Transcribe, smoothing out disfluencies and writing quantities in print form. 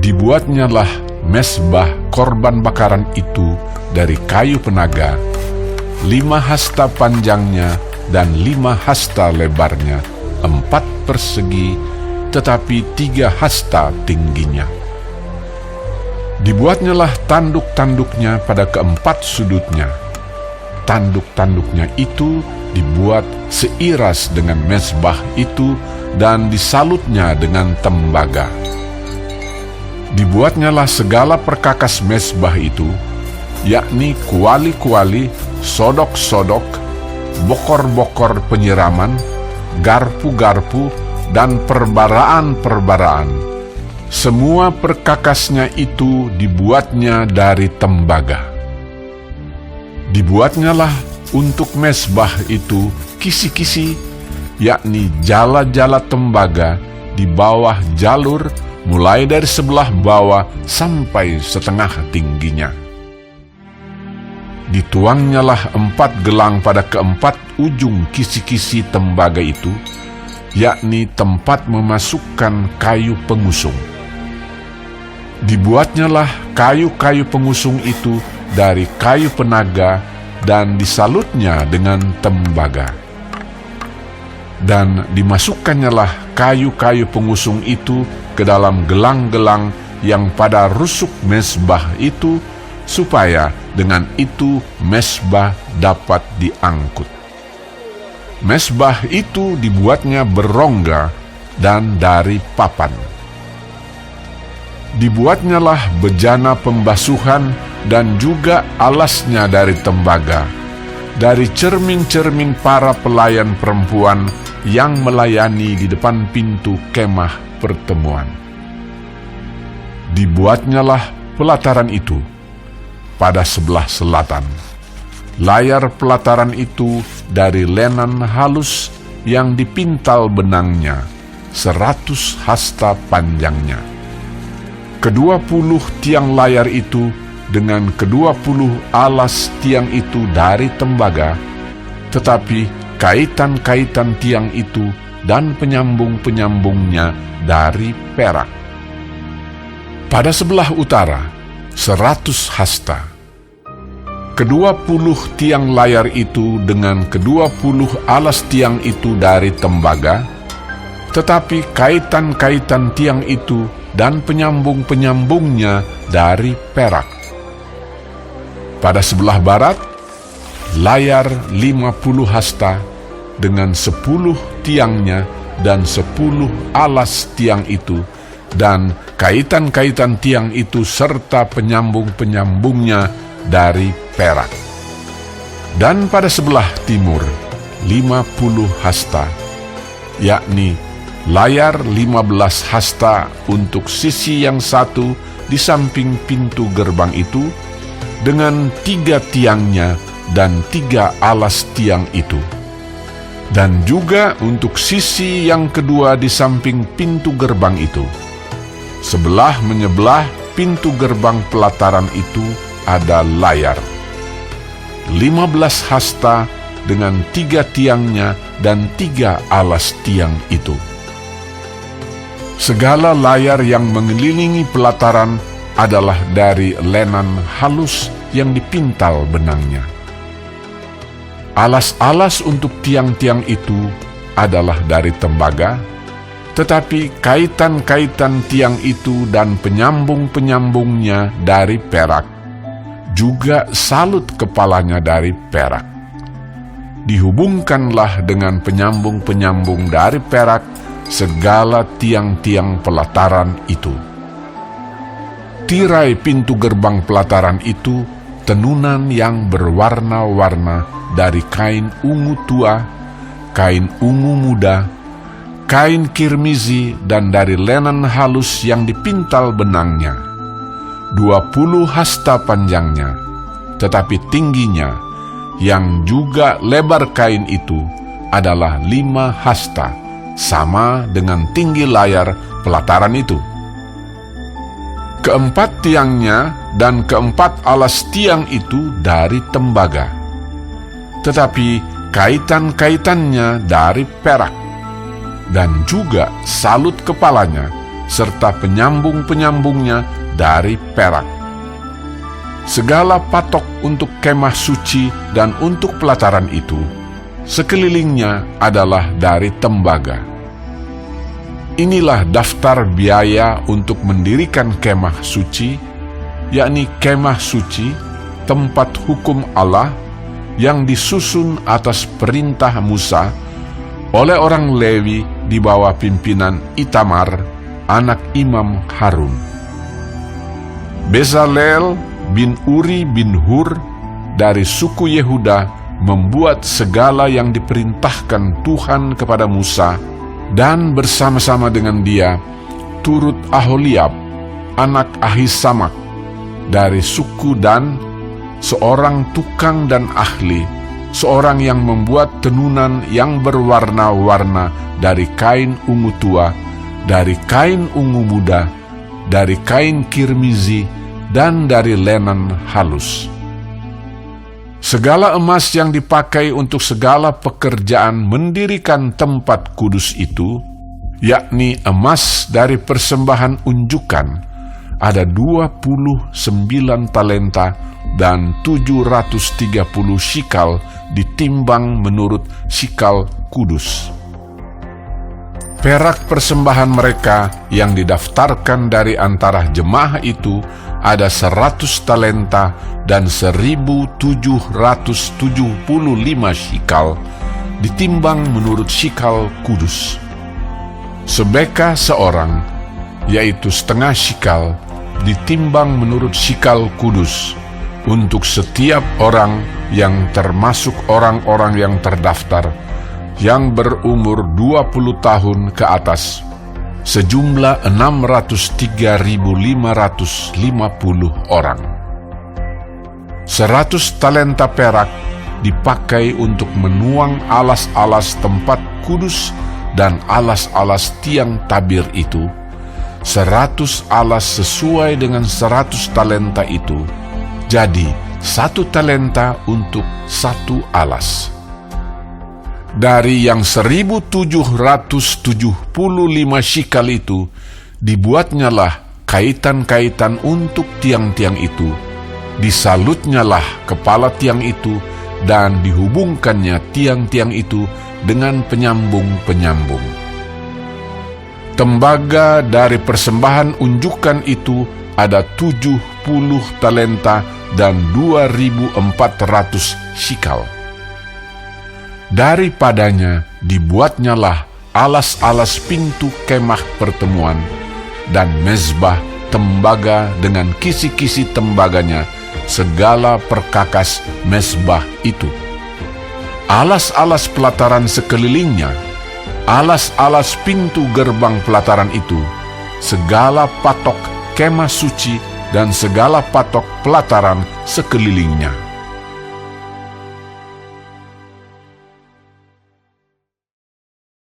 Dibuatnyalah mezbah korban bakaran itu dari kayu penaga, 5 hasta panjangnya dan 5 hasta lebarnya, 4 persegi, tetapi 3 hasta tingginya. Dibuatnyalah tanduk-tanduknya pada keempat sudutnya. Tanduk-tanduknya itu dibuat seiras dengan mezbah itu dan disalutnya dengan tembaga. Dibuatnyalah segala perkakas mezbah itu, yakni kuali-kuali, sodok-sodok, bokor-bokor penyiraman, garpu-garpu, dan perbaraan-perbaraan. Semua perkakasnya itu dibuatnya dari tembaga. Dibuatnyalah untuk mezbah itu kisi-kisi, yakni jala-jala tembaga di bawah jalur, mulai dari sebelah bawah sampai setengah tingginya. Dituangnyalah 4 gelang pada keempat ujung kisi-kisi tembaga itu, yakni tempat memasukkan kayu pengusung. Dibuatnyalah kayu-kayu pengusung itu dari kayu penaga dan disalutnya dengan tembaga. Dan dimasukkannya kayu-kayu pengusung itu ke dalam gelang-gelang yang pada rusuk mezbah itu, supaya dengan itu mezbah dapat diangkut. Mezbah itu dibuatnya berongga dan dari papan. Dibuatnyalah bejana pembasuhan dan juga alasnya dari tembaga, dari cermin-cermin para pelayan perempuan yang melayani di depan pintu kemah pertemuan. Dibuatnyalah pelataran itu pada sebelah selatan. Layar pelataran itu dari lenan halus yang dipintal benangnya, 100 hasta panjangnya. 20 tiang layar itu dengan 20 alas tiang itu dari tembaga, tetapi kaitan-kaitan tiang itu dan penyambung-penyambungnya dari perak. Pada sebelah utara, 100 hasta. 20 tiang layar itu dengan 20 alas tiang itu dari tembaga, tetapi kaitan-kaitan tiang itu dan penyambung-penyambungnya dari perak. Pada sebelah barat, layar 50 hasta dengan 10 tiangnya dan 10 alas tiang itu, dan kaitan-kaitan tiang itu serta penyambung-penyambungnya dari perak. Dan pada sebelah timur, 50 hasta, yakni layar 15 hasta untuk sisi yang satu di samping pintu gerbang itu, dengan 3 tiangnya dan 3 alas tiang itu. Dan juga untuk sisi yang kedua di samping pintu gerbang itu. Sebelah menyebelah pintu gerbang pelataran itu ada layar 15 hasta dengan 3 tiangnya dan 3 alas tiang itu. Segala layar yang mengelilingi pelataran adalah dari lenan halus yang dipintal benangnya. Alas-alas untuk tiang-tiang itu adalah dari tembaga, tetapi kaitan-kaitan tiang itu dan penyambung-penyambungnya dari perak, juga salut kepalanya dari perak. Dihubungkanlah dengan penyambung-penyambung dari perak segala tiang-tiang pelataran itu. Tirai pintu gerbang pelataran itu tenunan yang berwarna-warna dari kain ungu tua, kain ungu muda, kain kirmizi, dan dari lenan halus yang dipintal benangnya. 20 hasta panjangnya, tetapi tingginya, yang juga lebar kain itu, adalah 5 hasta, sama dengan tinggi layar pelataran itu. Keempat tiangnya dan keempat alas tiang itu dari tembaga, tetapi kaitan-kaitannya dari perak, dan juga salut kepalanya serta penyambung-penyambungnya dari perak. Segala patok untuk kemah suci dan untuk pelataran itu, sekelilingnya adalah dari tembaga. Inilah daftar biaya untuk mendirikan kemah suci, yakni kemah suci, tempat hukum Allah, yang disusun atas perintah Musa oleh orang Lewi di bawah pimpinan Itamar, anak Imam Harun. Bezalel bin Uri bin Hur dari suku Yehuda membuat segala yang diperintahkan Tuhan kepada Musa, dan bersama-sama dengan dia turut Aholiab, anak Ahisamak dari suku Dan, seorang tukang dan ahli, seorang yang membuat tenunan yang berwarna-warna dari kain ungu tua, dari kain ungu muda, dari kain kirmizi, dan dari lenan halus. Segala emas yang dipakai untuk segala pekerjaan mendirikan tempat kudus itu, yakni emas dari persembahan unjukan, ada 29 talenta dan 730 shikal ditimbang menurut shikal kudus. Perak persembahan mereka yang didaftarkan dari antara jemaah itu ada 100 talenta dan 1.775 shikal ditimbang menurut shikal kudus. Sebeka seorang, yaitu setengah shikal, ditimbang menurut shikal kudus untuk setiap orang yang termasuk orang-orang yang terdaftar yang berumur 20 tahun ke atas, sejumlah 603.550 orang. 100 talenta perak dipakai untuk menuang alas-alas tempat kudus dan alas-alas tiang tabir itu, 100 alas sesuai dengan 100 talenta itu, jadi 1 talenta untuk 1 alas. Dari yang 1.775 shikal itu, dibuatnyalah kaitan-kaitan untuk tiang-tiang itu, disalutnyalah kepala tiang itu, dan dihubungkannya tiang-tiang itu dengan penyambung-penyambung. Tembaga dari persembahan unjukan itu ada 70 talenta dan 2.400 shikal. Daripadanya dibuatnyalah alas-alas pintu kemah pertemuan dan mezbah tembaga dengan kisi-kisi tembaganya, segala perkakas mezbah itu. Alas-alas pelataran sekelilingnya, alas-alas pintu gerbang pelataran itu, segala patok kemah suci dan segala patok pelataran sekelilingnya.